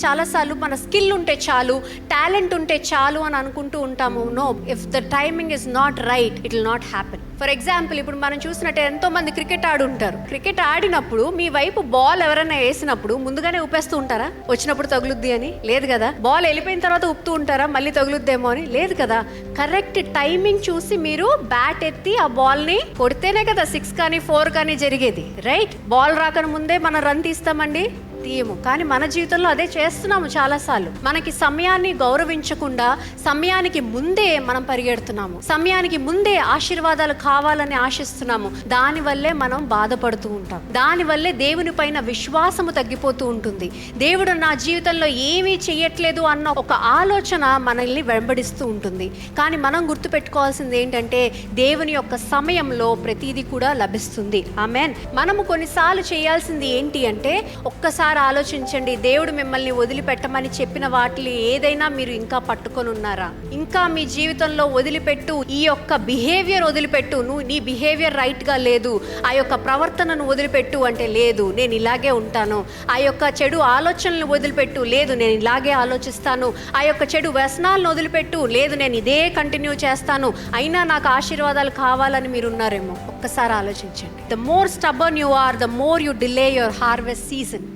చాలాసార్లు మన స్కిల్ ఉంటే చాలు, టాలెంట్ ఉంటే చాలు అని అనుకుంటూ ఉంటాము. No, if the timing is not right, it will not happen. For example, ఇప్పుడు మనం చూసినట్టే ఎంతో మంది క్రికెట్ ఆడుంటారు. క్రికెట్ ఆడినప్పుడు మీ వైపు బాల్ ఎవరైనా వేసినప్పుడు ముందుగానే ఊపేస్తూ ఉంటారా, వచ్చినప్పుడు తగులుద్ది అని? లేదు కదా. బాల్ వెళ్ళిపోయిన తర్వాత ఊపుతూ ఉంటారా, మళ్ళీ తగులుద్దేమో అని? లేదు కదా. కరెక్ట్ టైమింగ్ చూసి మీరు బ్యాట్ ఎత్తి ఆ బాల్ ని కొడితేనే కదా 6 కానీ 4 కానీ జరిగేది, రైట్? బాల్ రాకన ముందే మనం రన్ తీస్తామండి, తీయము. కానీ మన జీవితంలో అదే చేస్తున్నాము చాలాసార్లు. మనకి సమయాన్ని గౌరవించకుండా సమయానికి ముందే మనం పరిగెడుతున్నాము, సమయానికి ముందే ఆశీర్వాదాలు కావాలని ఆశిస్తున్నాము. దానివల్లే మనం బాధపడుతూ ఉంటాం, దానివల్లే దేవుని పైన విశ్వాసము తగ్గిపోతూ ఉంటుంది. దేవుడు నా జీవితంలో ఏమీ చెయ్యట్లేదు అన్న ఒక ఆలోచన మనల్ని వెంబడిస్తూ ఉంటుంది. కానీ మనం గుర్తుపెట్టుకోవాల్సింది ఏంటంటే, దేవుని యొక్క సమయంలో ప్రతిదీ కూడా లభిస్తుంది. ఆమేన్. మనము కొన్నిసార్లు చేయాల్సింది ఏంటి అంటే, ఒక్కసారి ఆలోచించండి. దేవుడు మిమ్మల్ని వదిలిపెట్టమని చెప్పిన వాటిని ఏదైనా మీరు ఇంకా పట్టుకొని ఉన్నారా? ఇంకా మీ జీవితంలో వదిలిపెట్టు, ఈ యొక్క బిహేవియర్ వదిలిపెట్టు, నువ్వు నీ బిహేవియర్ రైట్ గా లేదు, ఆ యొక్క ప్రవర్తనను వదిలిపెట్టు అంటే లేదు, నేను ఇలాగే ఉంటాను. ఆ యొక్క చెడు ఆలోచనలు వదిలిపెట్టు, లేదు నేను ఇలాగే ఆలోచిస్తాను. ఆ యొక్క చెడు వ్యసనాలను వదిలిపెట్టు, లేదు నేను ఇదే కంటిన్యూ చేస్తాను, అయినా నాకు ఆశీర్వాదాలు కావాలని మీరు ఉన్నారేమో. ఒక్కసారి ఆలోచించండి. The more stubborn you are, the more you delay your harvest season.